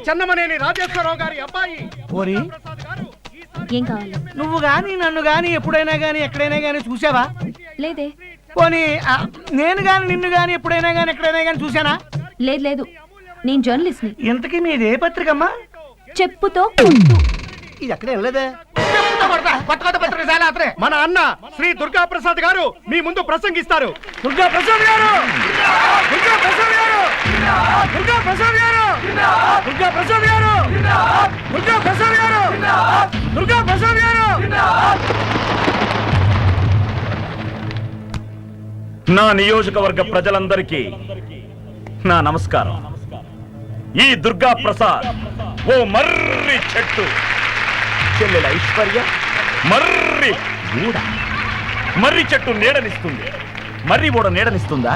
చెన్నమనేని రాజేశ్వరరావు గారి అబ్బాయి. ఓరి ఏం కావాలి? నువ్వు గాని నన్ను గాని ఎప్పుడైనా గాని ఎక్కడైనా గాని చూసావా? లేదే. పోనీ నేను గాని నిన్ను గాని ఎప్పుడైనా గాని ఎక్కడైనా గాని చూసానా? లేదు లేదు, నేను జర్నలిస్ట్ ని. ఇంతకీ మీది ఏ పత్రికమ్మా? చెప్పుతో ఇది ఎక్కడ వెళ్ళలేదే. మన అన్న శ్రీ దుర్గా ప్రసాద్ గారు మీ ముందు ప్రసంగిస్తారు. దుర్గా ప్రసాద్ గారు, దుర్గా ప్రసాద్ గారు, దుర్గా ప్రసాద్ గారు, దుర్గా ప్రసాద్ గారు, దుర్గా ప్రసాద్ గారు, దుర్గా ప్రసాద్ గారు. నా నియోజకవర్గ ప్రజలందరికీ నా నమస్కారం. ఈ దుర్గా ప్రసాద్ ఓ మర్రి చెట్టు, చెల్లెల ఐశ్వర్య మర్రి ఊడ. మర్రి చెట్టు నీడనిస్తుంది, మర్రి ఊడ నీడనిస్తుందా?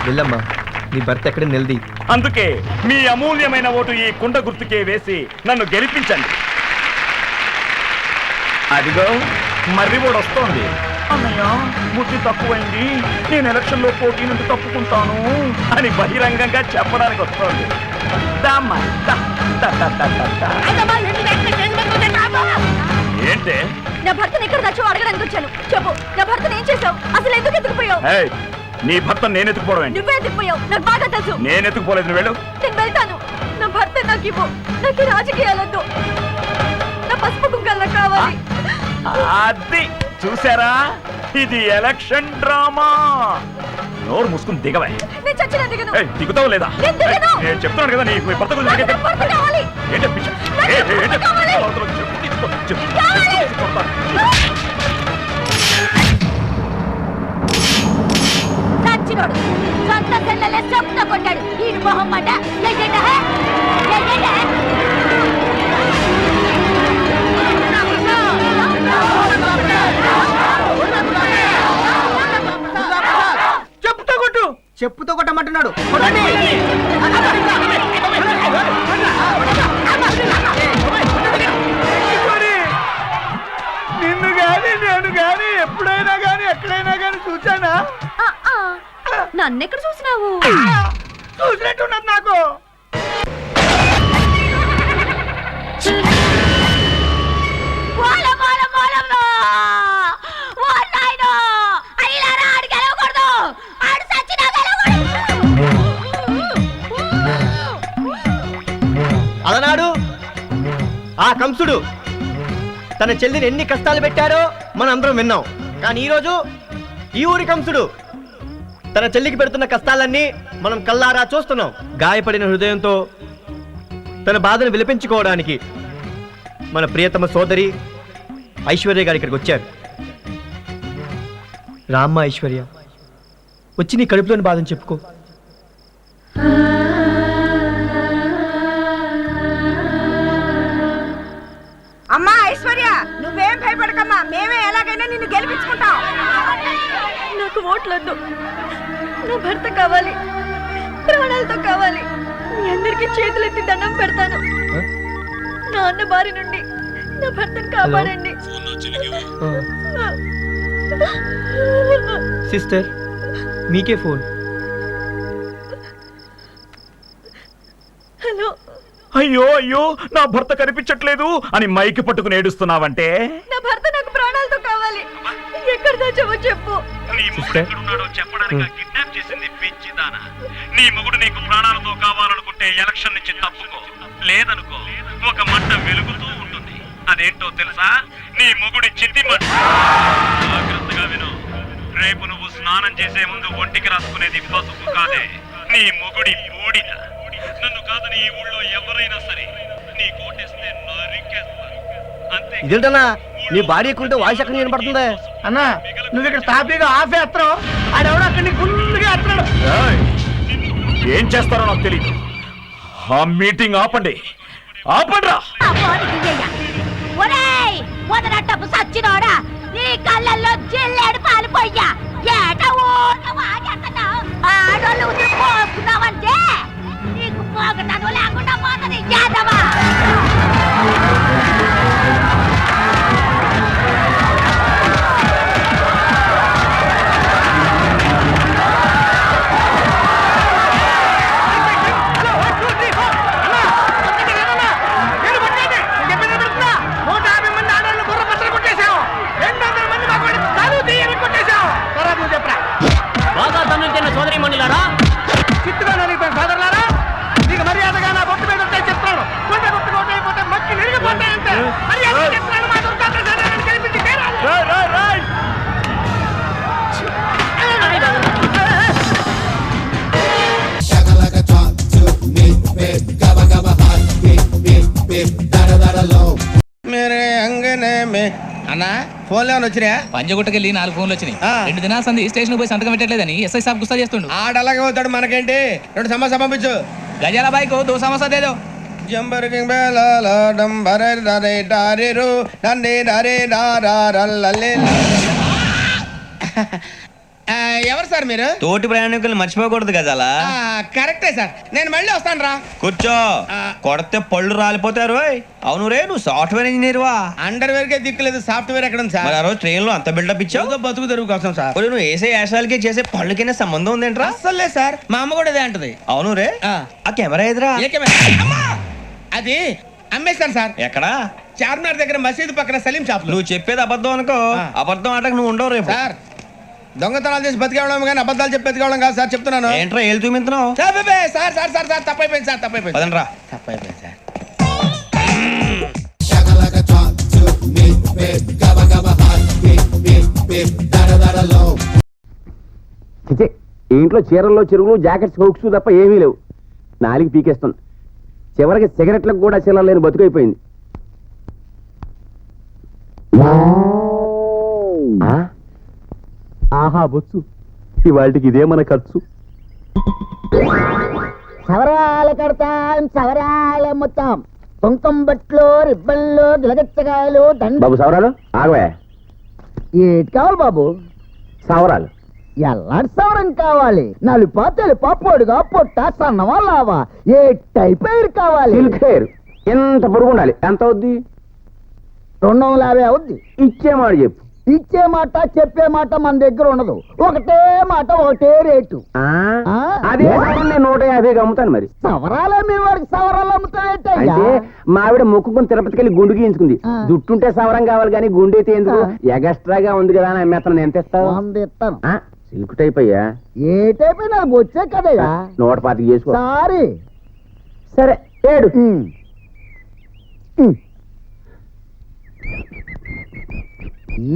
వెళ్ళమ్మా, నీ భర్త ఎక్కడ నిలది. అందుకే మీ అమూల్యమైన ఓటు ఈ కుండ గుర్తుకే వేసి నన్ను గెలిపించండి. అదిగో మర్రి ఊడ వస్తోంది. అన్నయ్య, బుద్ధి తక్కువైంది, నేను ఎలక్షన్ లో పోటీ నుండి తప్పుకుంటాను అని బహిరంగంగా చెప్పడానికి వస్తోంది. ఏంటే? నా భర్తను ఎక్కడ తెచ్చో అడగడానికి వచ్చాను. చెప్పు, నా భర్తను ఏం చేసావు? అసలు ఎందుకు ఎత్తుకుపోయావు? నీ భర్త నేను ఎత్తుకుపోవడం ఏంటి? నువ్వే ఎత్తుకుపోయావు, నాకు బాగా తెలుసు. నేను ఎత్తుకుపోలేదు, నువ్వు వెళ్ళు. నేను వెళ్తాను. నా భర్త నాకు ఇవ్వు. నాకు రాజకీయాలొద్దు, నా పసుపు కుంకాలు కావాలి. అది చూసారా, ఇది ఎలక్షన్ డ్రామా. నోరు మూసుకుని దిగవే. నేను చచ్చినా దిగను. దిగుతావు లేదా? నేను చెప్తున్నాను కదా, నీ భర్త గురించి చచ్చినోడు సొంత సెల్లలే చెప్తా కొట్టాడు. ఈ మొహం మాట చెప్పుతో కొట్టు. చెప్పుతో కొట్టమంటున్నాడు. నిన్ను గాని నేను గాని ఎప్పుడైనా గాని ఎక్కడైనా గాని చూసానా? నన్నెక్కడ చూసినావు? చూసినట్టున్నది నాకు. అలనాడు ఆ కంసుడు తన చెల్లిని ఎన్ని కష్టాలు పెట్టారో మనం అందరం విన్నాం. కానీ ఈరోజు ఈ ఊరి కంసుడు తన చెల్లికి పెడుతున్న కష్టాలన్నీ మనం కల్లారా చూస్తున్నాం. గాయపడిన హృదయంతో తన బాధను విలపించుకోవడానికి మన ప్రియతమ సోదరి ఐశ్వర్య గారు ఇక్కడికి వచ్చారు. రామ్మ ఐశ్వర్య, వచ్చి నీ కడుపులోని బాధను చెప్పుకో. అమ్మా ఐశ్వర్య, నువ్వేం భయపడకమ్మా, మేమే ఎలాగైనా నిన్ను గెలిపించుకుంటాం. నాకు ఓట్లొద్దు, నా భర్త కావాలి, ప్రాణాలతో కావాలి. మీ అందరికీ చేతులెత్తి దండం పెడతాను. నా అన్న బారి నుండి నా భర్తను కాపాడండి. సిస్టర్, మీకే ఫోన్. హలో. అయ్యో అయ్యో, నా భర్త కనిపించట్లేదు అని మైకి పట్టుకుని ఏడుస్తున్నావంటే? నా భర్త నాకు ప్రాణాలతో కావాలి. ఎక్కడ దాచావో చెప్పు. కిడ్నాప్ చేసింది పిచ్చిదానా. నీ మొగుడు నీకు ప్రాణాలతో కావాలనుకుంటే ఎలక్షన్ నుంచి తప్పుకో, లేదనుకో ఒక మంట వెలుగుతూ ఉంటుంది. అదేంటో తెలుసా? నీ మొగుడి చిత్తి మంట. జాగ్రత్తగా విను. రేపు నువ్వు స్నానం చేసే ముందు ఒంటికి రాసుకునేది పసుపు కాదే, నీ మొగుడి బూడిద. నన్ను కాదని ఈ ఊళ్ళో ఎవరైనా సరే నీ కోటేస్తే నరికేస్తారు. అంతే. ఇదేంటన్నా నీ భార్య ఎక్కుంటే వాయిస్ ఎక్కడ వినపడుతుంది? అన్నా, నువ్వు ఇక్కడ తాపీగా ఆఫ్ వేస్తావు, ఆడెవడో అక్కడిని ఫుల్గా వేస్తున్నాడు. ఏం చేస్తారో నాకు తెలియదు. ఆ మీటింగ్ ఆపండి, ఆపండ్రా. మొదలట్టపు సచ్చినోడా, నీ కళ్ళల్లో జిల్లేడు పాలు పోయ్యా. ఆడోళ్ళు పోస్తున్నావంటే నీకు పోగటాను లేకుండా పోతుంది. యాదవా మేరే అంగనే మే అన్నా ఫోన్లో వచ్చినా పంజగుట్టకెళ్ళి 4 ఫోన్లు వచ్చినాయి. 2 దినాల సంది స్టేషన్ పోయి సంతకం పెట్టలేదని ఎస్ఐ సాబ్ గుస్తా చేస్తుండు. ఆడలాగే పోతాడు మనకేంటి 2 సమస్య పంపించు గజాల బైక్ 2 సమస్య దేదో. జంబర్ కింగ్ బేలాల డంబర దరే దారిరు నన్నే దరే దారల్లలే. ఎవరు సార్ మీరు? తోటి ప్రయాణికులు మర్చిపోకూడదు గజాల. కరెక్టే సార్, నేను మళ్ళీ వస్తాను రా. కూర్చో, కొడితే పళ్ళు రాలిపోతారు. అవును రే, నువ్వు సాఫ్ట్వేర్ ఇంజనీర్ వా? అండర్వేర్ కే దిక్కులేదు, సాఫ్ట్వేర్ ఎక్కడ ఉంది సార్? మరి ఆ రోజు ట్రైన్ లో అంత బిల్డప్ ఇచ్చావు. బతుకు తెరుగు కోసం సార్. నువ్వు వేసే యాశాలకి చేసే పళ్ళకైనా సంబంధం ఉందేంట్రా? అస్సలు లేదు సార్, మా అమ్మ కూడా అదే అంటది. అవును రే, ఆ కెమెరా ఎదురా? ఏ కెమెరా? అమ్మా! అది అమ్మేస్తాను సార్. ఎక్కడా? చార్మినార్ దగ్గర మసీదు పక్కన సలీం షాప్. నువ్వు చెప్పేది అబద్ధం అనుకో. అబద్ధం ఆటకు నువ్వు ఉండవు రేపు. సార్, దొంగతనాలు చేసి బతికేవడం కానీ అబద్ధాలు చెప్పి బతికేవడం కాదు సార్, చెప్తున్నాను. ఏంట్రా ఏళ్ళు చూపించినావు? Sir sir sir sir sir తప్పైపోయింది సార్, తప్పైపోయింది. పదండ్రా. తప్పైపోయింది సార్. ఇంట్లో చీరల్లో చెరువులు జాకెట్స్ హుక్స్ తప్ప ఏమీ లేవు. 4 పీకేస్తుంది. చివరికి సిగరెట్లకు కూడా చీరలు లేని బతుకైపోయింది. ఆహా బొచ్చు, ఇవాళకి ఇదే మన ఖర్చు. సవరాలు కడతాం, సవరాలు అమ్ముతాం, కుంకుమ బట్లు, రిబ్బన్లు, గిలగచ్చగాయలు, బాబు సవరాలు ఆగవే. ఏటి కావాలి బాబు? సవరాలు ఎల్లాంటి సవరం కావాలి? నలుపా తెలుపా, పొడుగా పొట్ట, సన్నమా లావా, ఏ టైప్ హెయిర్ కావాలి? సిల్క్ హెయిర్ ఎంత పొడుగు ఉండాలి? ఎంత అవుద్ది? 250 అవుద్ది. ఇచ్చే మాట చెప్పు. ఇచ్చే మాట చెప్పే మాట మన దగ్గర ఉండదు. ఒకటే మాట ఒకటే రేటు. అదే నేను 150కి అమ్ముతాను. మరి సవరాలే మీ వాడికి సవరాలు అమ్ముతాయంటే అంటే మావిడ మొక్కుకుని తిరుపతికి వెళ్ళి గుండు గీయించుకుంది. జుట్టుంటే సవరం కావాలి కానీ గుండె అయితే ఎందుకు? ఎగస్ట్రాగా ఉంది కదా అని అమ్మేస్తాను. ఎంత ఇస్తావు? 100 ఇస్తాను. సిల్క్ టైప్ అయ్యా? ఏ టైప్ నాకు వచ్చే కదయ్యా. 125 చేసుకో. సారీ. సరే 7.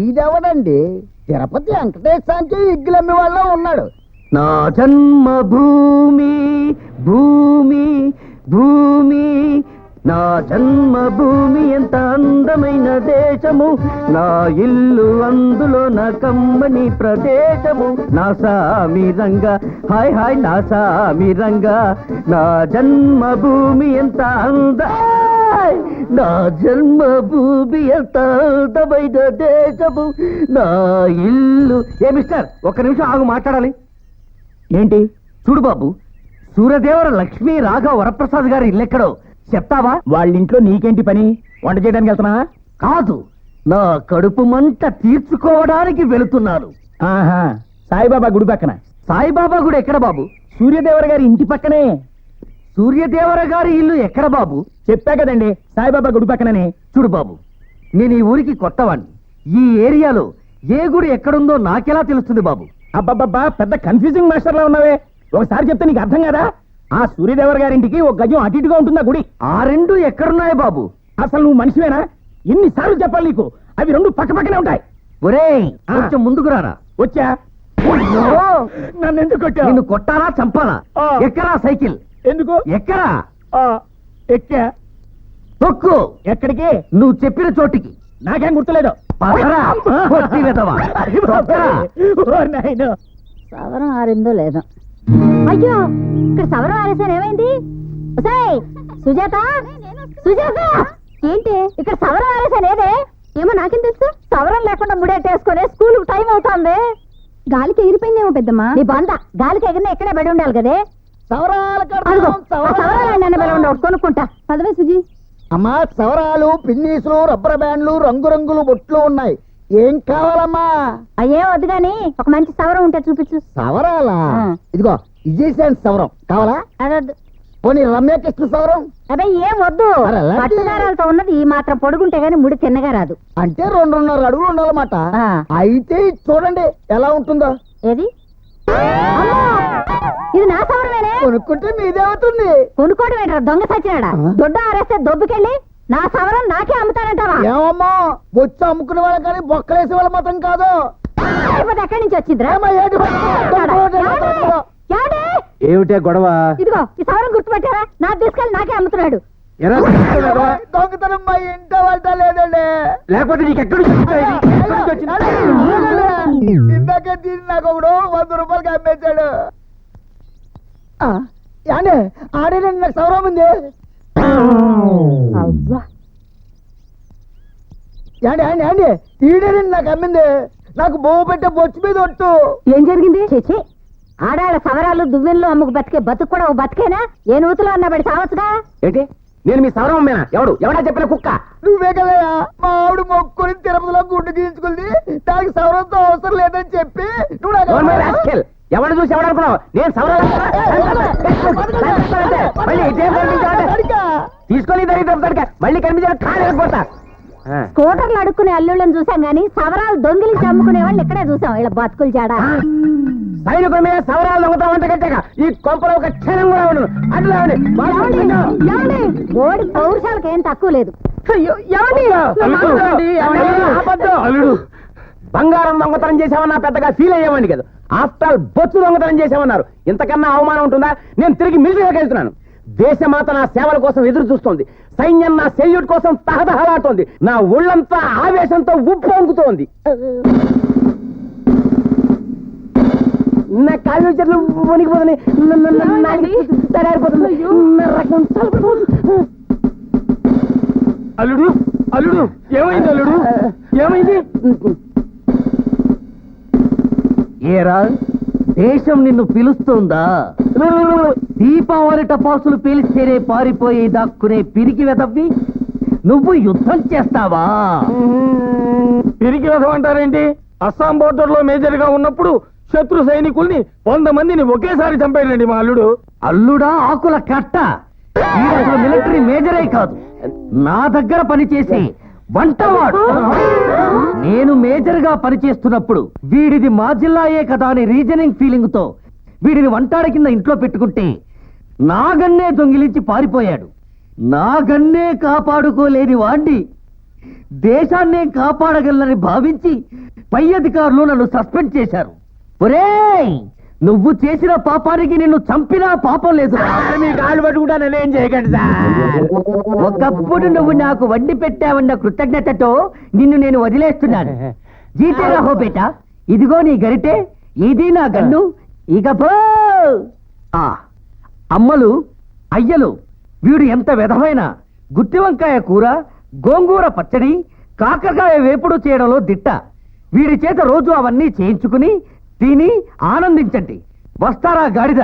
ఈడెవడండి? తిరుపతి వెంకటేశ్వరానికి ఇగ్గులమ్మి వాళ్ళ ఉన్నాడు. నా జన్మభూమి భూమి భూమి, నా జన్మభూమి ఎంత అందమైన దేశము, నా ఇల్లు అందులో నా కమ్మని ప్రదేశము, నా సామి రంగా హాయ్ హాయ్ నా సామి రంగా, నా జన్మభూమి ఎంత నా జన్మభూమి ఎంత అందమైన దేశము, నా ఇల్లు. ఏ మిస్టర్, ఒక్క నిమిషం ఆగు, మాట్లాడాలి. ఏంటి? చూడు బాబు, సూర్యదేవర లక్ష్మీ రాఘవ వరప్రసాద్ గారి ఇల్లెక్కడో చెప్తావా? వాళ్ళ ఇంట్లో నీకేంటి పని? వంట చేయడానికి వెళ్తున్నా? కాదు, నా కడుపు మంట తీర్చుకోవడానికి వెళుతున్నాను. ఆహా, సాయిబాబా గుడి పక్కన. సాయిబాబా గుడి ఎక్కడ బాబు? సూర్యదేవర గారి ఇంటి పక్కనే. సూర్యదేవర గారి ఇల్లు ఎక్కడ బాబు? చెప్పా కదండి, సాయిబాబా గుడి పక్కననే. చూడు బాబు, నేను ఈ ఊరికి కొత్తవాణ్ణి. ఈ ఏరియాలో ఏ గుడి ఎక్కడుందో నాకెలా తెలుస్తుంది బాబు? అబ్బబ్బబ్బా, పెద్ద కన్ఫ్యూజింగ్ మాస్టర్ లా ఉన్నావే. ఒకసారి చెప్తే నీకు అర్థం కదా? ఆ సూర్యదేవర గారింటికి ఒక గజం అటు ఇటుగా ఉంటుందా గుడి? ఆ 2 ఎక్కడున్నాయి బాబు? అసలు నువ్వు మనిషివేనా? ఎన్నిసార్లు చెప్పాలి నీకు? అవి 2 పక్క పక్కనే ఉంటాయి. ఒరేయ్, కొంచెం ముందుకు రారా. వచ్చా? నన్ను ఎందుకు కొట్టావు? నిన్ను కొట్టాలా చంపాలా? ఎక్కరా సైకిల్? ఎందుకు ఎక్కరా? ఎక్కా. తొక్కు. ఎక్కడికి? నువ్వు చెప్పిన చోటికి. నాకేం గుర్తులేదు. సవరం ఆరిందో లేదో. అయ్యో, ఇక్కడ సవరం ఆరేసాను. ఏమైంది? సుజాత, సుజాత, ఏంటి ఇక్కడ సవరం ఆరేసాను? ఏదే ఏమో నాకేం తెలుసు. సవరం లేకుండా ముడేటేసుకునే స్కూల్ టైం అవుతుంది. గాలికి ఎగిరిపోయిందేమో పెద్దమ్మా. నీ బంద గాలికి ఎగిరిన ఇక్కడే బడి ఉండాలి కదే. సవరాలు కొనుక్కుంటా. పదవే సుజీ. అమ్మా, సవరాలు, పిన్నీసులు, రబ్బర్ బ్యాండ్లు, రంగురంగులు బొట్లు ఉన్నాయి. ఏం కావాలమ్మా? అయ్యేం వద్దు గాని ఒక మంచి సవరం ఉంటే చూపించు. సవరాలా? ఇదిగో విజయశాంతి సవరం కావాలా? అదొద్దు. పోనీ రమ్యకృష్ణ సవరం? అదే ఏం వద్దు. పట్టుదారాలతో ఉన్నది ఈ మాత్రం పొడుగుంటే గానీ ముడి తిన్నగా రాదు. అంటే 2.5 అడుగులు ఉండాలన్నమాట. అయితే చూడండి ఎలా ఉంటుందో. ఏది? ఇది నా సవరమేనే. కొనుక్కుంటే మీదేమవుతుంది? కొనుక్కోవడం ఏంట్రా దొంగ సచ్చినాడా? దొడ్డ ఆరేస్తే దొబ్బుకెళ్ళి నా సవరం నాకే అమ్ముతానంటావా? ఏమమ్మా, బొచ్చు అమ్ముకునే వాళ్ళు కానీ బొక్కలేసే వాళ్ళు మాత్రం కాదు. ఎక్కడి నుంచి వచ్చిందిరా? ఏమిటే గొడవ? ఇదిగో ఈ సవరం గుర్తుపెట్టారా? నా తీసుకెళ్ళి నాకే అమ్ముతున్నాడు. దొంగతనం మా ఇంట వంట లేదండి. లేకపోతే నీకు ఎక్కడి నుంచి వచ్చింది? ఇందాక దీన్ని నాకు ఒకడు 100 రూపాయలకి అమ్మేశాడు. అంటే ఆడేనండి నాకు సౌరం ఉంది. అండి ఈడేనండి నాకు అమ్మింది. నాకు బొవ్వు పెట్టే బొచ్చు మీద ఒట్టు. ఏం జరిగింది? చేచి ఆడాళ్ళ సవరాలు దువ్వెన్లు అమ్ముకు బతికే బతుకు కూడా ఓ బతికేనా? ఏ నూతులో అన్న బడి సావచ్చుగా. ఏంటి నేను మీ సౌరం అమ్మేనా? ఎవడా చెప్పిన కుక్క? నువ్వే కదయా మా ఆవిడ మొక్కుని తిరుపతిలో గుడ్డు గీయించుకుంది. దానికి సౌరంతో అవసరం లేదని చెప్పి నువ్వు నాకు ఎవరు చూసి ఎవడనుకున్నావు? నేను తీసుకొని మళ్ళీ కనిపించాలి కాలేకపోతా. స్కూటర్లు అడుక్కునే అల్లుళ్ళని చూసాం గానీ సవరాలు దొంగిలించి అమ్ముకునే వాళ్ళు ఇక్కడే చూసాం. ఇలా బతుకులు జాడా సైనికుల మీద సవరాలు దొంగతా వంట కట్టాక ఈ కొంపలో ఒక క్షణం కూడా ఉండదు. ఓడి పౌరుషాలకు ఏం తక్కువ లేదు. అల్లుడు బంగారం దొంగతనం చేసామన్నా పెద్దగా ఫీల్ అయ్యేవాడిని కదా. ఆఫ్టర్ ఆల్ బొచ్చు దొంగతనం చేసామన్నారు. ఇంతకన్నా అవమానం ఉంటుందా? నేను తిరిగి మిలిటరీలోకి వెళ్తున్నాను. దేశమాత నా సేవల కోసం ఎదురు చూస్తోంది. సైన్యం నా సెల్యూట్ కోసం తహతహలాడుతోంది. నా ఒళ్ళంతా ఆవేశంతో ఉప్పొంగుతోంది. నా కాళ్ళు చెట్లు వణికిపోతున్నాయి. అల్లుడు అల్లుడు ఏమైంది? అల్లుడు ఏమైంది? ఏరా దేశం నిన్ను పిలుస్తుందా? దీపావళి టపాసులు పేలిస్తేనే పారిపోయి దాక్కునే పిరికి వెదవ్వి నువ్వు యుద్ధం చేస్తావా? తిరిగి వెదవంటారేంటి? అస్సాం బోర్డర్ లో మేజర్ గా ఉన్నప్పుడు శత్రు సైనికుల్ని 100 మందిని ఒకేసారి చంపాడండి మా అల్లుడు. అల్లుడా ఆకుల కట్ట. అసలు మిలిటరీ మేజరే కాదు, నా దగ్గర పనిచేసి వంటవాడు. నేను మేజర్ గా పనిచేస్తున్నప్పుడు వీడిది మా జిల్లాయే కదా అని రీజనింగ్ ఫీలింగ్ తో వీడిని వంటాడ కింద ఇంట్లో పెట్టుకుంటే నా గన్నే దొంగిలించి పారిపోయాడు. నా గన్నే కాపాడుకోలేని వాణ్ణి దేశాన్నే కాపాడగలనని భావించి పై అధికారులు నన్ను సస్పెండ్ చేశారు. ఒరేయ్, నువ్వు చేసిన పాపానికి నిన్ను చంపినా పాపం లేదు. మీ కాళ్ళు పట్టుకుంటా నేనేం చేయకండి సార్. ఒకప్పుడు నువ్వు నాకు వండి పెట్టావన్న కృతజ్ఞతతో నిన్ను నేను వదిలేస్తున్నాను. జీతేరా హో బేటా, ఇదిగో నీ గరిటె, ఇది నా గన్ను, ఇక పో. అమ్మలు అయ్యలు, వీడు ఎంత విధమైన గుత్తి వంకాయ కూర, గోంగూర పచ్చడి, కాకరకాయ వేపుడు చేయడంలో దిట్ట. వీడి చేత రోజు అవన్నీ చేయించుకుని తిని ఆనందించండి. వస్తారా గాడిద?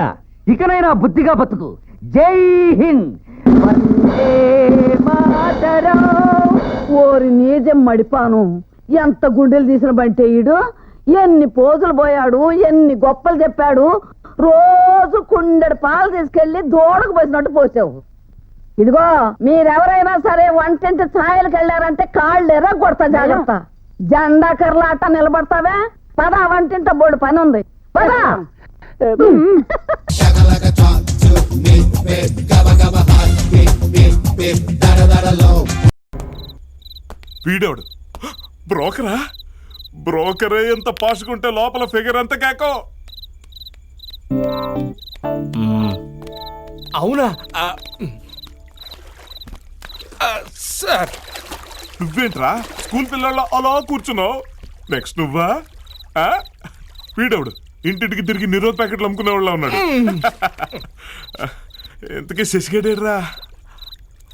ఇకనైనా బుద్ధిగా బతుకు. జై హింద్. ఓరి నీజం మడిపాను. ఎంత గుండెలు తీసిన బంటే ఈడు. ఎన్ని పోజులు పోయాడు, ఎన్ని గొప్పలు చెప్పాడు. రోజు కుండెడు పాలు తీసుకెళ్లి దూడకు పోసినట్టు పోసావు. ఇదిగో మీరెవరైనా సరే వంటింటి ఛాయలకు వెళ్ళారంటే కాళ్ళు ఎర్ర కొడతా జాగ్రత్త. జెండా కర్లాట నిలబడతావే. పద, వంటింట బోడు పని ఉంది. పద. వీడోడు బ్రోకరా? బ్రోకరే ఎంత పాసుకుంటే లోపల ఫిగర్ ఎంత కేకో. అవునా సార్? నువ్వేంట్రా స్కూల్ పిల్లల్లో అలా కూర్చున్నావు? నెక్స్ట్ నువ్వా? వీడవుడు ఇంటింటికి తిరిగి నిరోధ ప్యాకెట్లు అమ్ముకునే వాళ్ళ ఉన్నాడు. ఎంతకీ శశిగడేర్రా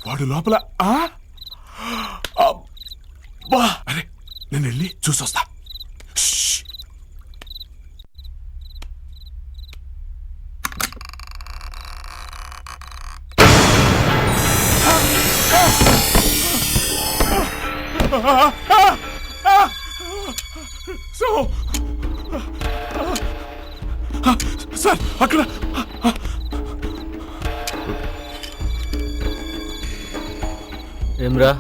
వాడు లోపల. అరే నేను వెళ్ళి చూసొస్తా. సార్ అక్కడ ఏమ్రా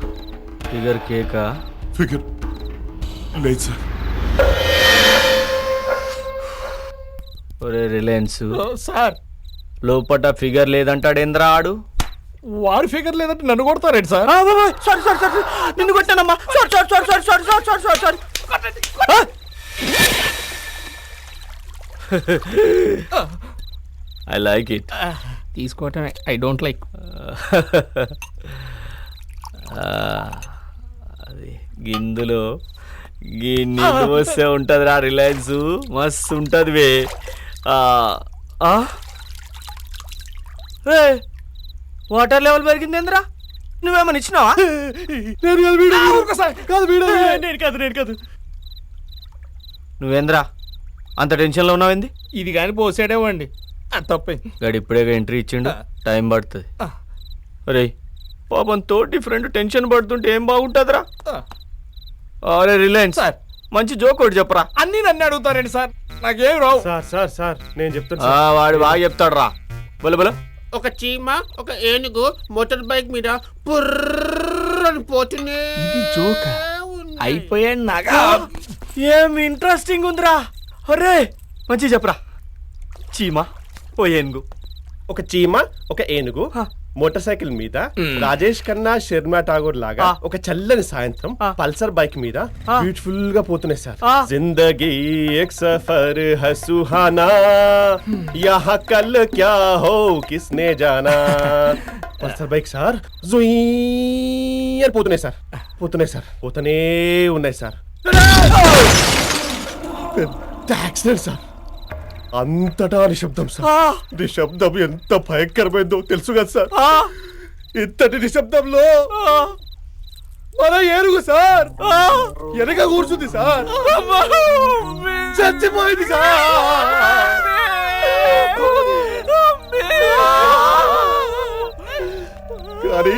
ఫిగర్ కేకా? ఫిగర్ లేదు సార్. ఒరే రిలయన్స్ సార్, లోపట ఫిగర్ లేదంటాడేంద్రా ఆడు? వాడి ఫిగర్ లేదంటే నన్ను కొడతారేంటి సార్? సారీ సారీ సారీ, నిన్ను కొట్టానమ్మా. Sorry sorry sorry sorry sorry sorry sorry sorry. I like it. తీసుకోవటమే ఐ డోంట్ లైక్. అది గిందులో గిన్నె వస్తే ఉంటుందిరా రిలయన్స్ మస్తు ఉంటుంది వే. వాటర్ లెవెల్ పెరిగింది ఏంద్రా? నువ్వేమని ఇచ్చినావా? నేను కాదు. నువ్వేంద్రా అంత టెన్షన్లో ఉన్నావేంది? ఇది కానీ పోసాడేవండి తప్పే. గాడు ఇప్పుడే ఎంట్రీ ఇచ్చిండు, టైం పడుతుంది. అరే పాపం తోటి ఫ్రెండ్ టెన్షన్ పడుతుంటే ఏం బాగుంటుందిరా? అరే రిలయన్స్ సార్, మంచి జోక్ ఒకటి చెప్పరా. అన్ని నన్ను అడుగుతారండి సార్, నాకేం రావు. సార్ నేను చెప్తాను. వాడు బాగా చెప్తాడు రా. బల ఒక చీమ ఒక ఏనుగు మోటార్ బైక్ మీద పుర్రని పోతూనే అయిపోయాడు నాగా. ఏం ఇంట్రెస్టింగ్ ఉందిరా. అరే మంచి చెప్పరా. చీమ ఓ ఏనుగు. ఒక చీమ ఒక ఏనుగు మోటార్ సైకిల్ మీద రాజేష్ ఖన్నా శర్మ ఠాగూర్ లాగా ఒక చల్లని సాయంత్రం పల్సర్ బైక్ మీద బ్యూటిఫుల్ గా పోతున్నాయి సార్. జిందగీ ఎక్ సఫర్ హై సుహానా యహా కల్ క్యా హో కిస్నే జానా. పల్సర్ బైక్ సార్ జుయ్ పోతున్నాయి సార్, పోతూనే ఉన్నాయి సార్. పెద్ద యాక్సిడెంట్ సార్. అంతటా నిశ్శబ్దం సార్. నిశ్శబ్దం ఎంత భయంకరమైందో తెలుసు కదా సార్. ఇంతటి నిశ్శబ్దంలో మన ఏనుగు సార్ వెనక కూర్చుంది సార్, చచ్చిపోయింది సార్. కానీ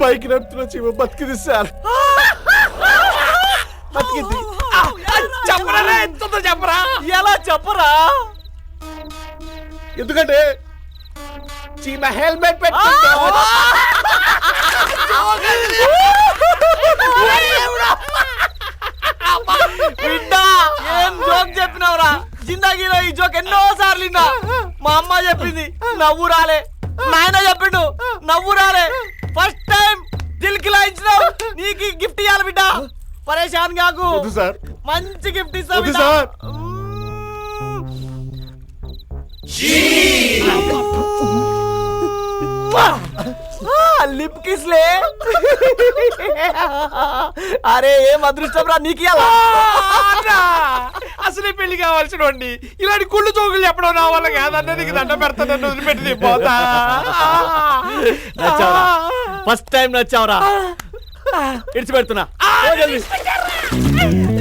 బైక్ నడుపుతున్న చీమ బతికింది సార్, బతికింది. చెప్పరా, ఎంత చెప్పరా, ఎలా చెప్పరా? ఎందుకంటే చీమ హెల్మెట్ పెట్టుకుంటా. ఏం జోక్ చెప్పినావురా? జిందగీలో ఈ జోక్ ఎన్నో సార్లు విన్నా. మా అమ్మ చెప్పింది, నవ్వు రాలే. నాయన చెప్పిండు, నవ్వు రాలే. ఫస్ట్ టైం దిల్ కి లాయించినావు. నీకు గిఫ్ట్ ఇవ్వాలి బిడ్డ. పరేషాన్ కాకు, మంచి గిఫ్ట్ ఇస్తా సార్. లిప్ కిస్లే. అరే ఏం అదృష్టం రా నీకు. అసలే పెళ్లి కావాల్సిన వాడిని ఇలాంటి కుళ్ళు జోకులు చెప్పడం నా వల్ల కాదన్న. నీకు దండ పెడతానన్ను వదిలిపెట్టి పోతా. నచ్చావురా, ఫస్ట్ టైం నచ్చావురా. ఇడిచి పెడుతున్నా.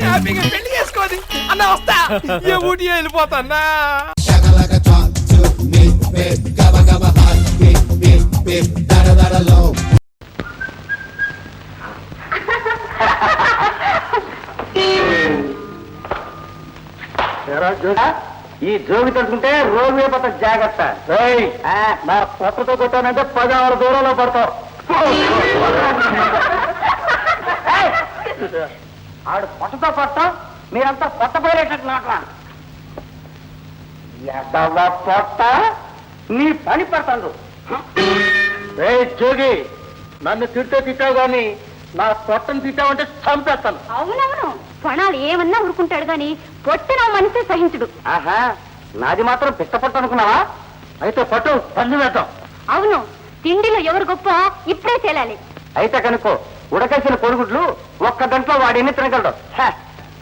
హ్యాపీగా పెళ్లి చేసుకోని అన్న వస్తా. ఏ ఊటి వెళ్ళిపోతా అన్నా. ఈ జోగి తట్టుకుంటే రోజు అయిపోతా జాగ్రత్త. నా పొట్టతో కొట్టానంటే 10 ఆవుల దూరంలో పడతావు. ఆడు పొట్టతో పడతాం, మీరంతా పొట్ట పోయేటట్టు నాట్లా. పొట్ట నీ పని పడతాడు. జోగి నన్ను తిట్టావు గాని నా పొట్టను తిట్టావంటే చంపేస్తాను. అవునవును, కొణాలు ఏమన్నా ఊరుకుంటాడు గాని పొట్టిన మనిషి సహించుడు. ఆహా, నాది మాత్రం పిట్ట పట్టు అనుకున్నావా? అయితే పట్టు, పన్ను వేద్దాం. అవును, తిండిలో ఎవరు గొప్ప ఇప్పుడే తేలాలి. అయితే కనుకో, ఉడకేసిన కొడుగుడ్లు 1 గంటలో వాడు ఎన్ని తినగలడు?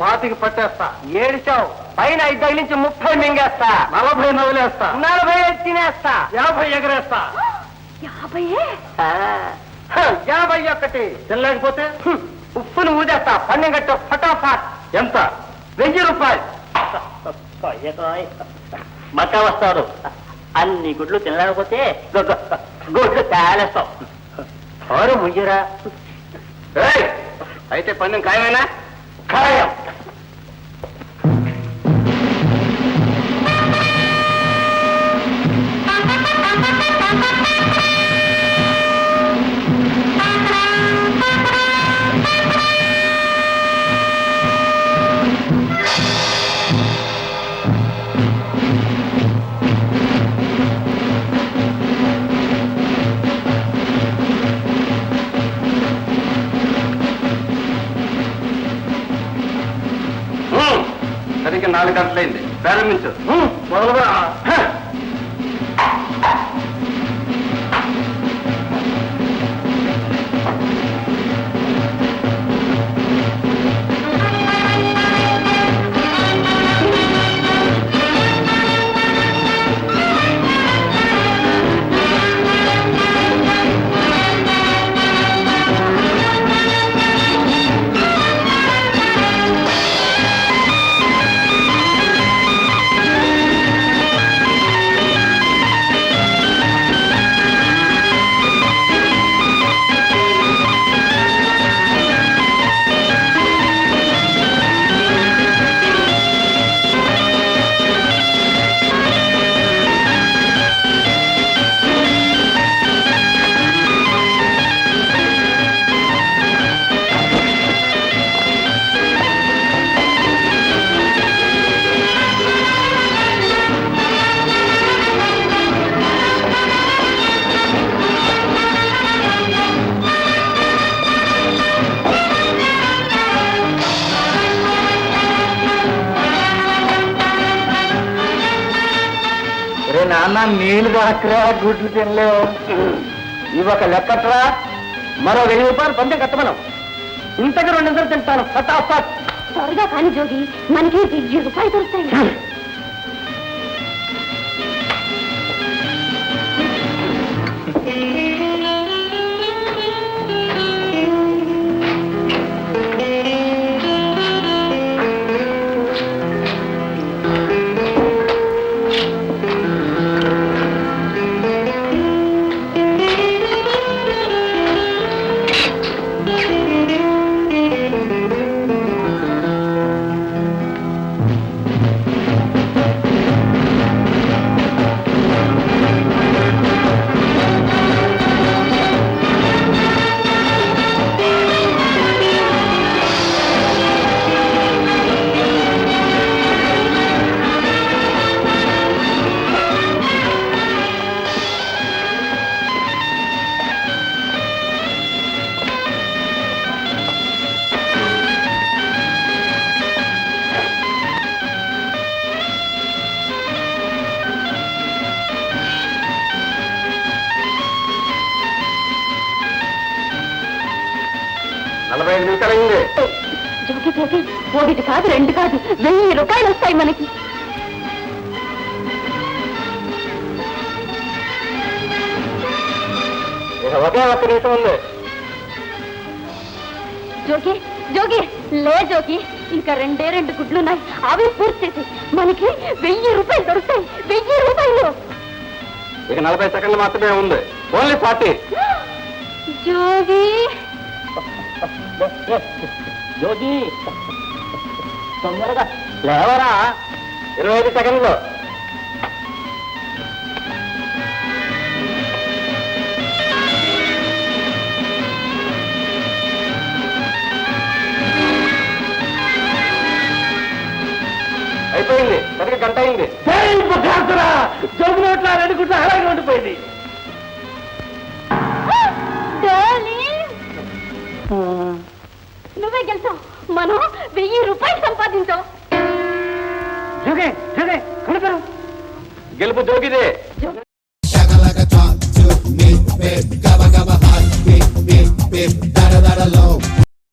25 పట్టేస్తా. ఏడిచావు, పైన 5 నుంచి 30 మింగేస్తా. 40 నవ్వులేస్తా. 40 తినేస్తా. 50 ఎగరేస్తా. 51 తినలేకపోతే ఉప్పును ఊదేస్తా. పన్నెం గట్టు ఫటాఫాట్. ఎంత? 1000 రూపాయలు. మక్క వస్తాడు. అన్ని గుడ్లు తినలేకపోతే గుడ్లు తేలేస్తావు. ఎవరు ముయ్యరా? అయితే పన్నెం ఖాయమేనా? ఖాయం. సరిగ్గా 4 గంటలైంది. ప్రారంభించు. మొదలుగా నాన్న నీళ్లు దాకరా గుడ్లు తినలేవు ఇవొక లెక్కట్రా మరో 1000 రూపాయలు పందెం కట్టమనం ఇంతకు 200 తింటాను ఫటాఫట్ త్వరగా కానీ జోగి మనకి 1000 రూపాయలు దొరుకుతాయి. జోగి జోగి ఒకటి కాదు 2 కాదు 1000 రూపాయలు వస్తాయి మనకి. ఒకే ఒక్క నిమిషం ఉంది జోగి జోగి లే జోగి ఇంకా 2 గుడ్లున్నాయి అవి పూర్తి చేసి మనకి 1000 రూపాయలు దొరుకుతాయి. 1000 రూపాయలు. ఇక 40 సెకండ్లు మాత్రమే ఉంది. ఓన్లీ 40. జోగి యోగి తొందరగా లేవరా 25 సెకండ్లు. అయిపోయింది. సరిగ్గా గంట అయింది. జోబు నోట్ల 2 గుడ్లు అలాగే ఉండిపోయింది. నువ్వే గెలిచావు. మనం 1000 రూపాయలు సంపాదించాం. గెలుపు జోగిదే. జోగి